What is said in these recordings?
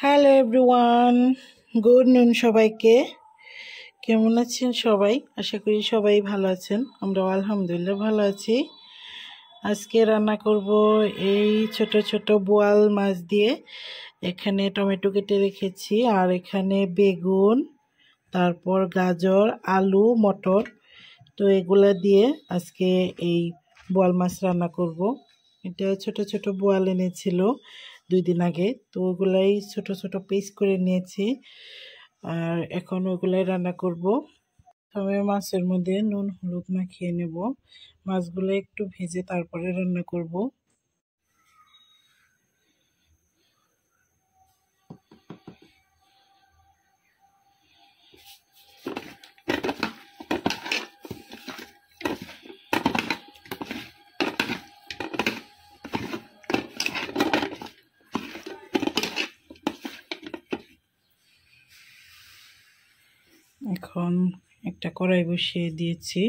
Hello everyone, good নুন সবাইকে। কেমন আছেন সবাই? আশা করি সবাই ভালো আছেন। আমরাও আলহামদুলিল্লাহ ভালো আছি। আজকে রান্না করব এই ছোট ছোট বোয়াল মাছ দিয়ে। এখানে টমেটো কেটে রেখেছি, আর এখানে বেগুন, তারপর গাজর, আলু, মটর। তো এগুলা দিয়ে আজকে এই বোয়াল মাছ রান্না করব। এটা ছোট ছোট বোয়াল এনেছিল 2 দিন আগে, তো ওগুলাই ছোট ছোট পিস করে নিয়েছি, আর এখন ওগুলাই রান্না করব। তবে মাছের মধ্যে নুন হলুদ মাখিয়ে নেব। মাছগুলো একটু ভেজে তারপরে রান্না করব। এখন একটা কড়াই বসিয়ে দিয়েছি।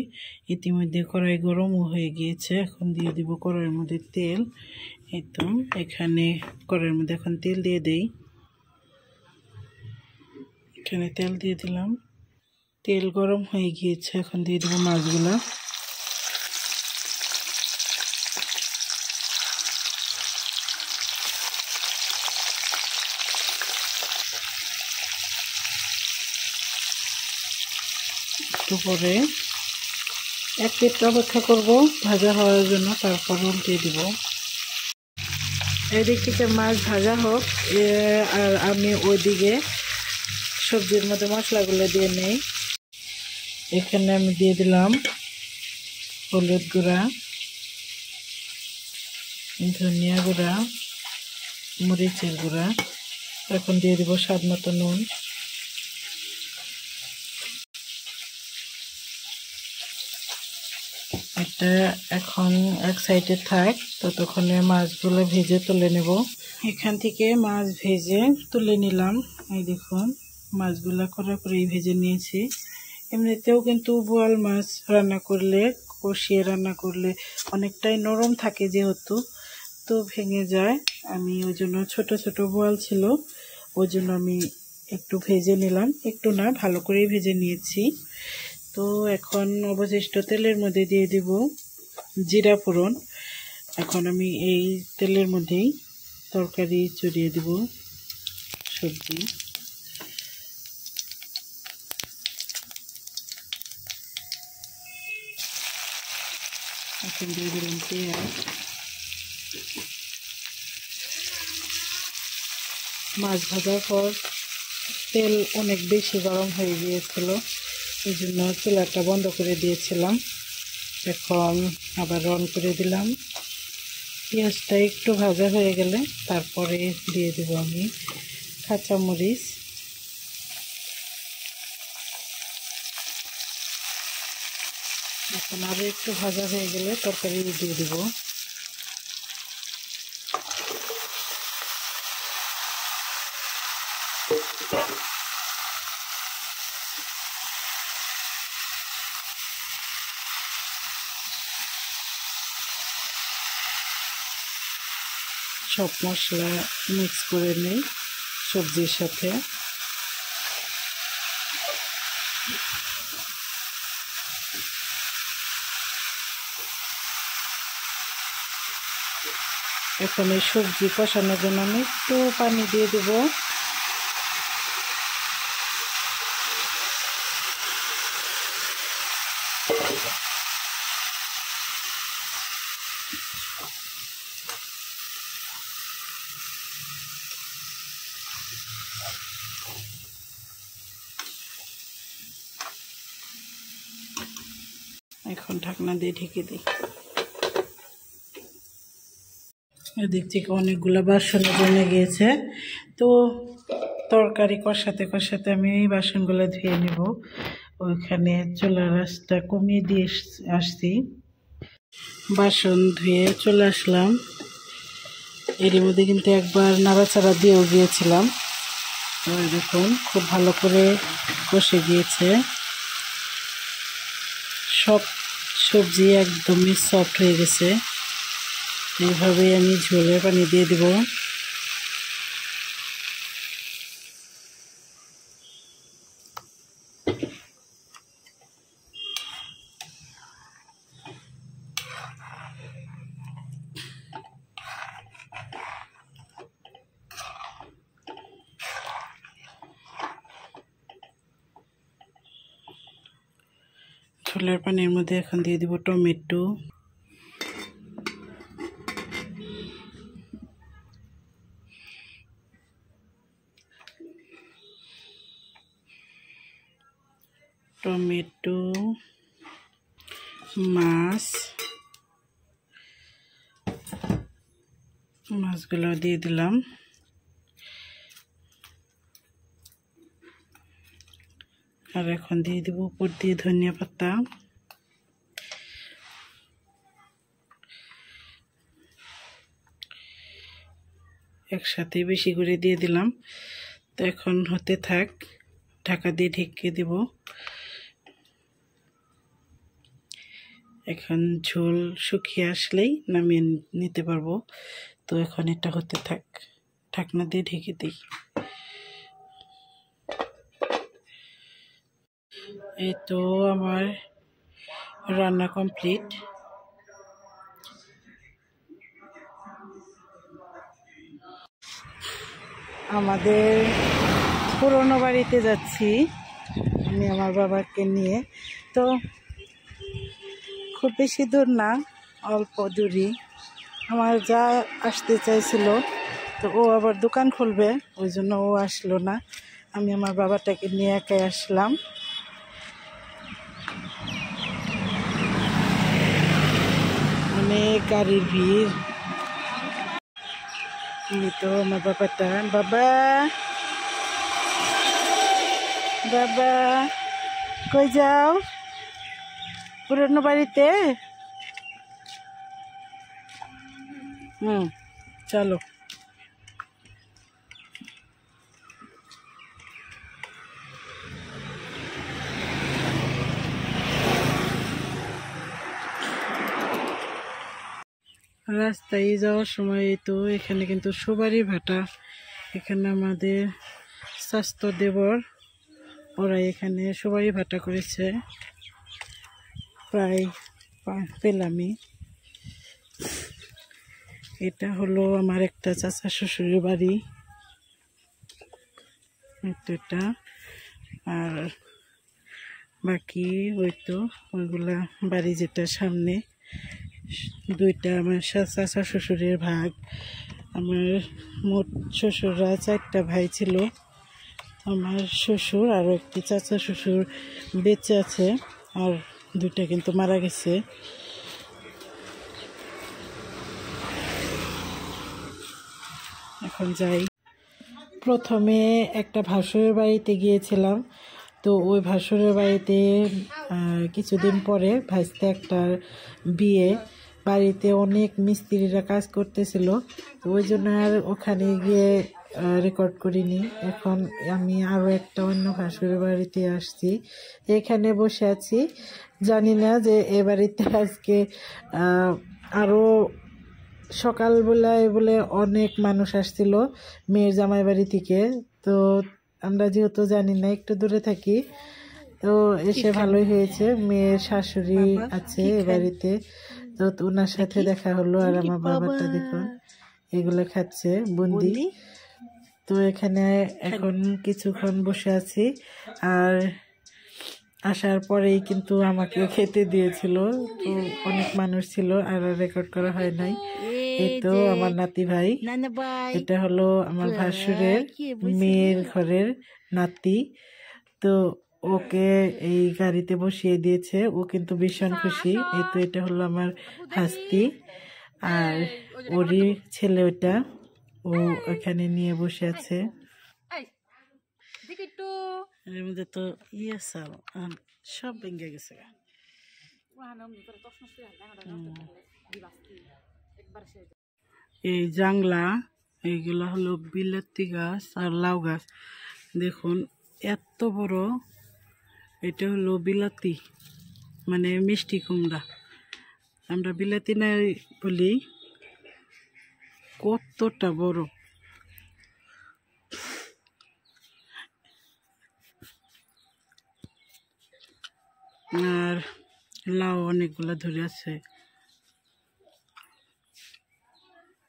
ইতিমধ্যে কড়াই গরমও হয়ে গিয়েছে। এখন দিয়ে দিব কড়াইয়ের মধ্যে তেল। এই তো এখানে কড়াইয়ের মধ্যে এখন তেল দিয়ে দেই। এখানে তেল দিয়ে দিলাম। তেল গরম হয়ে গিয়েছে, এখন দিয়ে দেবো মাছগুলা। একটু পরে একটু অপেক্ষা করব ভাজা হওয়ার জন্য, তারপর উল্টে দিব। এদিক থেকে মাছ ভাজা হোক, আর আমি ওইদিকে সবজির মধ্যে মশলাগুলো দিয়ে নেই। এখানে আমি দিয়ে দিলাম হলুদ গুঁড়া, ধনিয়া গুঁড়া, মরিচের গুঁড়া। এখন দিয়ে দিব স্বাদ মতো নুন। এটা এখন এক সাইডে থাক, ততক্ষণে মাছগুলো ভেজে তুলে নেব। এখান থেকে মাছ ভেজে তুলে নিলাম। এই দেখুন, মাছগুলো করে ভেজে নিয়েছি। এমনিতেও কিন্তু বোয়াল মাছ রান্না করলে, কষিয়ে রান্না করলে অনেকটাই নরম থাকে, যেহেতু তো ভেঙে যায়। আমি ওই জন্য ছোট ছোট বোয়াল ছিল, ওই জন্য আমি একটু ভেজে নিলাম। একটু না, ভালো করেই ভেজে নিয়েছি। তো এখন অবশিষ্ট তেলের মধ্যে দিয়ে দিব জিরা ফোড়ন। এখন আমি এই তেলের মধ্যেই তরকারি চড়িয়ে দিব, সবজি। এখন দিয়ে দিলাম পেঁয়াজ। মাছ ভাজার পর তেল অনেক বেশি গরম হয়ে গিয়েছিল, এই জন্য চুলাটা বন্ধ করে দিয়েছিলাম। এখন আবার অন করে দিলাম। পেঁয়াজটা একটু ভাজা হয়ে গেলে তারপরে দিয়ে দেব আমি কাঁচামরিচ। এখন আরও একটু ভাজা হয়ে গেলে তরকারি দিয়ে দেব। সব মশলা মিক্স করে নিই সবজির সাথে। এখন এই সবজি কষানোর জন্য আমি একটু পানি দিয়ে দেব। এখন ঢাকনা দিয়ে ঢেকে দিই। এদিক থেকে অনেকগুলো বাসন জমে গিয়েছে, তো তরকারি কষাতে কষাতে আমি এই বাসনগুলো ধুয়ে নেব। ওইখানে চুলার আঁচটা কমিয়ে দিয়ে আসছি। বাসন ধুয়ে চলে আসলাম। এর মধ্যে কিন্তু একবার নাড়াচাড়া দিয়েও গিয়েছিলাম। দেখুন, খুব ভালো করে কষে গিয়েছে। সব সবজি একদমই সফট হয়ে গেছে। এইভাবেই আমি ঝোলের পানি দিয়ে দেব। ছোলার পানির মধ্যে এখন দিয়ে দিব টমেটো, মাছগুলো দিয়ে দিলাম। আর এখন দিয়ে দিব উপর দিয়ে ধনিয়া পাতা, একসাথে বেশি করে দিয়ে দিলাম। তো এখন হতে থাক, ঢাকা দিয়ে ঢেকে দিব। এখন ঝোল শুকিয়ে আসলেই নামিয়ে নিতে পারবো। তো এখন এটা হতে থাক, ঢাকনা দিয়ে ঢেকে দিই। এই তো আমার রান্না কমপ্লিট। আমাদের পুরনো বাড়িতে যাচ্ছি আমি আমার বাবাকে নিয়ে। তো খুব বেশি দূর না, অল্প দূরই। আমার যা আসতে চাইছিল, তো ও আবার দোকান খুলবে, ওই জন্য ও আসলো না। আমি আমার বাবাটাকে নিয়ে একাই আসলাম। অনেক গাড়ির ভিড়। এই তো আমার বাবাটা, বাবা বাবা কই যাও? পুরনো বাড়িতে? চলো। রাস্তায় যাওয়ার সময় তো এখানে কিন্তু সুপারি ভাটা, এখানে আমাদের স্বাস্থ্য দেবর ওরা এখানে সুপারি ভাটা করেছে, প্রায় পেলামই। এটা হলো আমার একটা চাচা শ্বশুরের বাড়ি, এটা। আর বাকি ওই তো ওইগুলা বাড়ি, যেটা সামনে দুইটা আমার চাচা শ্বশুরের ভাগ। আমার মোট শ্বশুররা 4টা ভাই ছিল। আমার শ্বশুর আর একটি চাচা শ্বশুর বেঁচে আছে, আর 2টা কিন্তু মারা গেছে। এখন যাই। প্রথমে একটা ভাসুরের বাড়িতে গিয়েছিলাম। তো ওই ভাসুরের বাড়িতে কিছুদিন পরে ভাইস্তে একটা বিয়ে, বাড়িতে অনেক মিস্ত্রিরা কাজ করতেছিল। তো ওই জন্য আর ওখানে গিয়ে রেকর্ড করিনি। এখন আমি আরও একটা অন্য ভাসুরের বাড়িতে আসছি, এখানে বসে আছি। জানি না যে এ বাড়িতে আজকে আরও সকালবেলায় বলে অনেক মানুষ আসছিল মেয়ের জামাই বাড়ি থেকে। তো আমরা যেহেতু জানি না, একটু দূরে থাকি, তো এসে ভালোই হয়েছে। মেয়ের শাশুড়ি আছে এ বাড়িতে, তো ওনার সাথে দেখা হলো। আর আমার বাবাটা দেখুন এগুলো খাচ্ছে বুন্দি। তো এখানে এখন কিছুক্ষণ বসে আছি। আর আসার পরেই কিন্তু আমাকে খেতে দিয়েছিল। তো অনেক মানুষ ছিল, আর রেকর্ড করা হয় নাই। এই তো আমার নাতি ভাই, এটা হলো আমার ভাসুরের মেয়ের ঘরের নাতি। তো ওকে এই গাড়িতে বসিয়ে দিয়েছে, ও কিন্তু ভীষণ খুশি। এই তো এটা হলো আমার হাস্তি, আর ওরই ছেলে ওটা, ও এখানে নিয়ে বসে আছে। এর মধ্যে তো সব ভেঙে গেছে। এই জাংলা, এইগুলা হলো বিলাতি গাছ আর লাউ গাছ। দেখুন এত বড়, এটা হলো বিলাতি, মানে মিষ্টি কুমড়া। আমরা বিলাতি না বলি। কতটা বড়! আর লাউ অনেকগুলা ধরে আছে,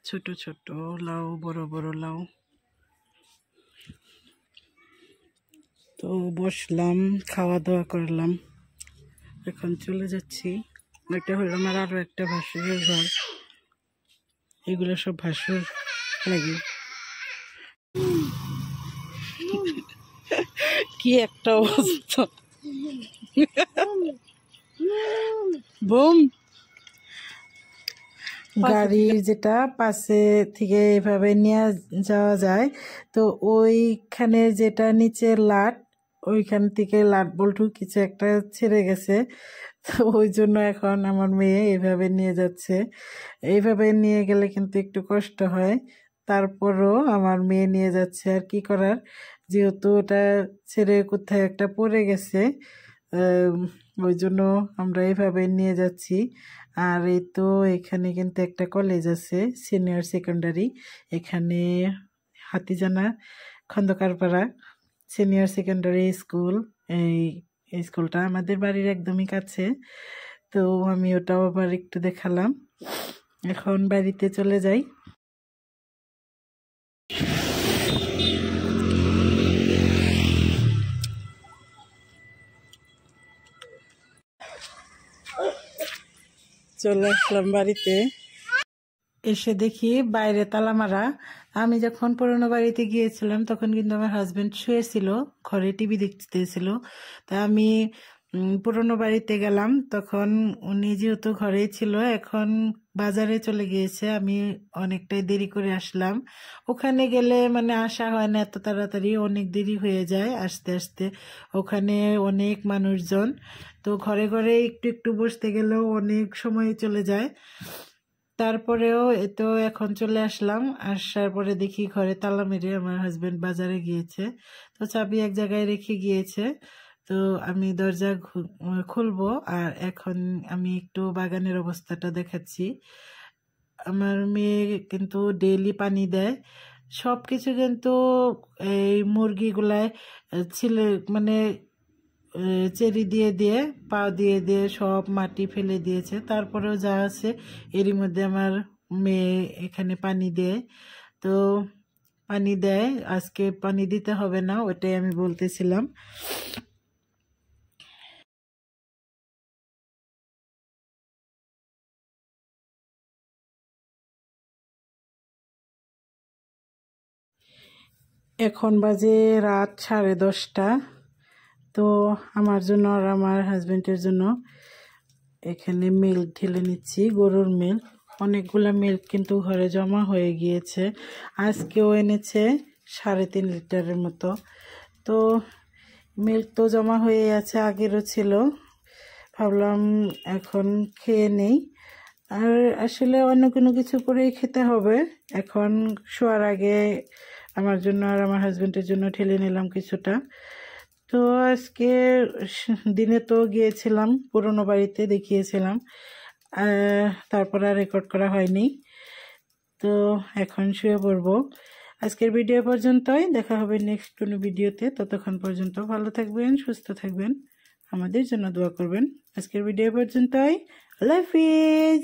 ছোট ছোট লাউ, বড় বড় লাউ। তো বসলাম, খাওয়া দাওয়া করলাম। এখন চলে যাচ্ছি। এটা হলো আমার আরো একটা ভাসুরের ঘর, এগুলো সব ভাসুর লাগে। কি একটা অবস্থা, বুম। গাড়ির যেটা পাশে থেকে এভাবে নিয়ে যাওয়া যায়, তো ওইখানে যেটা নিচের লাট, ওইখান থেকে লাট বল্টু কিছু একটা ছেড়ে গেছে, তো ওই জন্য এখন আমার মেয়ে এইভাবে নিয়ে যাচ্ছে। এইভাবে নিয়ে গেলে কিন্তু একটু কষ্ট হয়, তারপরও আমার মেয়ে নিয়ে যাচ্ছে, আর কি করার, যেহেতু ওটা ছেড়ে কোথায় একটা পড়ে গেছে, আম, ওই জন্য আমরা এইভাবে নিয়ে যাচ্ছি। আর এই তো এখানে কিন্তু একটা কলেজ আছে, সিনিয়র সেকেন্ডারি, এখানে হাতিজানা খন্দকারপাড়া সিনিয়র সেকেন্ডারি স্কুল। এই এই স্কুলটা আমাদের বাড়ির একদমই কাছে, তো আমি ওটাও আবার একটু দেখালাম। এখন বাড়িতে চলে যাই। চলে আসলাম বাড়িতে, এসে দেখি বাইরে তালা মারা। আমি যখন পুরোনো বাড়িতে গিয়েছিলাম তখন কিন্তু আমার হাজবেন্ড শুয়েছিল, ঘরে টিভি দেখতেছিল। তা আমি পুরোনো বাড়িতে গেলাম, তখন উনি যেহেতু ঘরেই ছিল, এখন বাজারে চলে গিয়েছে। আমি অনেকটাই দেরি করে আসলাম। ওখানে গেলে মানে আসা হয় না এত তাড়াতাড়ি, অনেক দেরি হয়ে যায় আসতে আসতে। ওখানে অনেক মানুষজন, তো ঘরে ঘরে একটু একটু বসতে গেলেও অনেক সময় চলে যায়। তারপরেও তো এখন চলে আসলাম, আসার পরে দেখি ঘরে তালা মেরে আমার হাজবেন্ড বাজারে গিয়েছে, তো চাবি এক জায়গায় রেখে গিয়েছে। তো আমি দরজা খুলবো, আর এখন আমি একটু বাগানের অবস্থাটা দেখাচ্ছি। আমার মেয়ে কিন্তু ডেইলি পানি দেয়, সব কিছু কিন্তু এই মুরগিগুলায় ছিলে মানে চেরি দিয়ে দিয়ে পা দিয়ে দিয়ে সব মাটি ফেলে দিয়েছে, তারপরেও যা আছে এরই মধ্যে আমার মেয়ে এখানে পানি দেয়। তো পানি দেয়, আজকে পানি দিতে হবে না, ওটাই আমি বলতেছিলাম। এখন বাজে রাত 10:30। তো আমার জন্য আর আমার হাজবেন্ডের জন্য এখানে মিল্ক ঢেলে নিচ্ছি, গরুর মিল্ক। অনেকগুলা মিল্ক কিন্তু ঘরে জমা হয়ে গিয়েছে, আজকেও এনেছে 3.5 লিটারের মতো। তো মিল্ক তো জমা হয়ে আছে, আগেরও ছিল, ভাবলাম এখন খেয়ে নেই। আর আসলে অন্য কোনো কিছু করেই খেতে হবে। এখন শোয়ার আগে আমার জন্য আর আমার হাজবেন্ডের জন্য ঢেলে নিলাম কিছুটা। তো আজকে দিনে তো গিয়েছিলাম পুরোনো বাড়িতে, দেখিয়েছিলাম, তারপর আর রেকর্ড করা হয়নি। তো এখন শুয়ে পড়বো। আজকের ভিডিও পর্যন্তই, দেখা হবে নেক্সট কোনো ভিডিওতে। ততক্ষণ পর্যন্ত ভালো থাকবেন, সুস্থ থাকবেন, আমাদের জন্য দোয়া করবেন। আজকের ভিডিও পর্যন্তই, আল্লাহ হাফিজ।